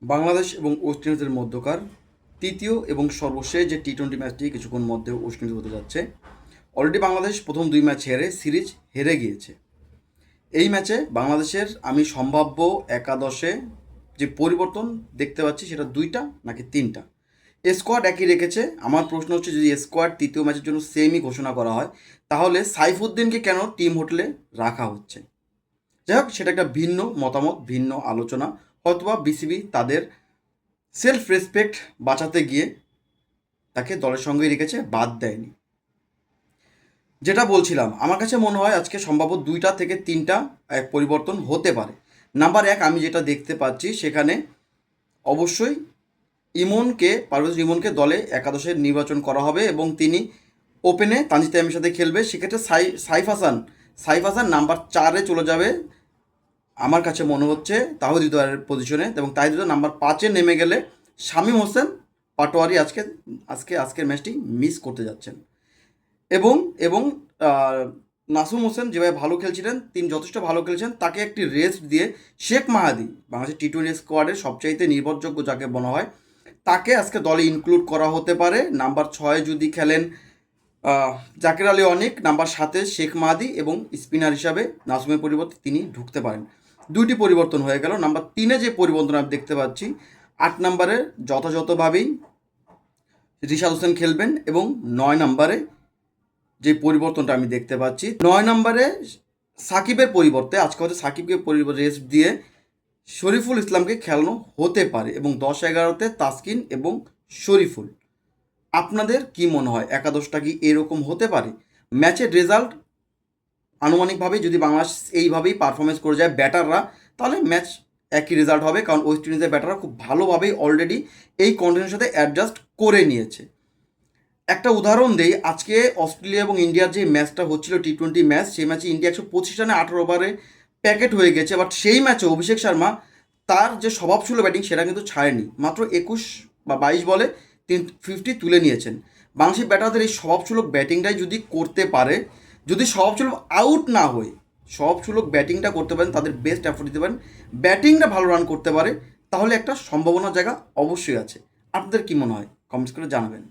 বাংলাদেশ এবং ওয়েস্ট ইন্ডিজের মধ্যকার তৃতীয় এবং সর্বশেষ যে টি-20 ম্যাচটি কিছুক্ষণ মধ্যে ওয়েস্ট ইন্ডিজ হতে যাচ্ছে। অলরেডি বাংলাদেশ প্রথম 2 ম্যাচ হেরে সিরিজ হেরে গিয়েছে। এই ম্যাচে বাংলাদেশের আমি সম্ভাব্য একাদশে যে পরিবর্তন দেখতে পাচ্ছি সেটা 2টা নাকি 3টা। স্কোয়াড একই রেখেছে। আমার প্রশ্ন হচ্ছে, যদি স্কোয়াড তৃতীয় ম্যাচের জন্য সেমই ঘোষণা করা হয়, তাহলে সাইফুদ্দিনকে কেন টিম হোটেলে রাখা হচ্ছে? যাই হোক, সেটা একটা ভিন্ন মতামত, ভিন্ন আলোচনা। হয়তোবা বিসিবি তাদের সেলফ রেসপেক্ট বাঁচাতে গিয়ে তাকে দলের সঙ্গেই রেখেছে, বাদ দেয়নি। যেটা বলছিলাম, আমার কাছে মনে হয় আজকে সম্ভবত 2টা থেকে 3টা পরিবর্তন হতে পারে। নাম্বার 1, আমি যেটা দেখতে পাচ্ছি সেখানে অবশ্যই পারভেজ ইমনকে দলে একাদশে নির্বাচন করা হবে এবং তিনি ওপেনে তানজিদ তামিমের সাথে খেলবে। সেক্ষেত্রে সাইফ হাসান নাম্বার 4-এ চলে যাবে আমার কাছে মনে হচ্ছে তাহিদ হৃদয়ের পজিশনে, এবং তাহিদ হৃদয় নাম্বার 5-এ নেমে গেলে শামীম হোসেন পাটোয়ারি আজকের ম্যাচটি মিস করতে যাচ্ছেন। এবং এবং নাসুম হোসেন যেভাবে ভালো খেলছিলেন, তিনি যথেষ্ট ভালো খেলছেন, তাকে একটি রেস্ট দিয়ে শেখ মাহাদি, বাংলাদেশের টি-20 স্কোয়াডের সবচাইতে নির্ভরযোগ্য যাকে বলা হয়, তাকে আজকে দলে ইনক্লুড করা হতে পারে। নাম্বার 6-এ যদি খেলেন জাকির আলী অনিক, নাম্বার 7-এ শেখ মাহাদি, এবং স্পিনার হিসাবে নাসুমের পরিবর্তে তিনি ঢুকতে পারেন। 2টি পরিবর্তন হয়ে গেল। নাম্বার 3-এ যে পরিবর্তন আমি দেখতে পাচ্ছি, 8 নম্বরে যথাযথভাবেই রিশাদ হোসেন খেলবেন, এবং 9 নম্বরে যে পরিবর্তনটা আমি দেখতে পাচ্ছি, 9 নম্বরে সাকিবের পরিবর্তে আজকে হয়তো সাকিবকে রেস্ট দিয়ে শরীফুল ইসলামকে খেলানো হতে পারে, এবং 10-11-তে তাসকিন এবং শরীফুল। আপনাদের কি মনে হয়, একাদশটা কি এরকম হতে পারে? ম্যাচের রেজাল্ট আনুমানিকভাবে যদি বাংলাদেশ এইভাবেই পারফরমেন্স করে যায় ব্যাটাররা, তাহলে ম্যাচ একই রেজাল্ট হবে, কারণ ওয়েস্ট ইন্ডিজের ব্যাটাররা খুব ভালোভাবেই অলরেডি এই কন্ডিশনের সাথে অ্যাডজাস্ট করে নিয়েছে। একটা উদাহরণ দেই, আজকে অস্ট্রেলিয়া এবং ইন্ডিয়ার যে ম্যাচটা হচ্ছিল টি-20 ম্যাচ, সেই ম্যাচে ইন্ডিয়া 125 রানে 18 ওভারে প্যাকেট হয়ে গেছে। বাট সেই ম্যাচে অভিষেক শর্মা তার যে স্বভাবসুলভ ব্যাটিং সেটা কিন্তু ছাড়েনি। মাত্র 21 বা 22 বলে তিনি 50 তুলে নিয়েছেন। বাংলাদেশি ব্যাটারদের এই স্বভাবসুলভ ব্যাটিংটাই যদি করতে পারে, যদি স্বভাবসুলভ আউট না হয়ে স্বভাবসুলভ ব্যাটিংটা করতে পারেন, তাদের বেস্ট এফোর্ট দিতে পারেন, ব্যাটিংটা ভালো রান করতে পারে, তাহলে একটা সম্ভাবনার জায়গা অবশ্যই আছে। আপনাদের কি মনে হয়? কমেন্টস করে জানাবেন।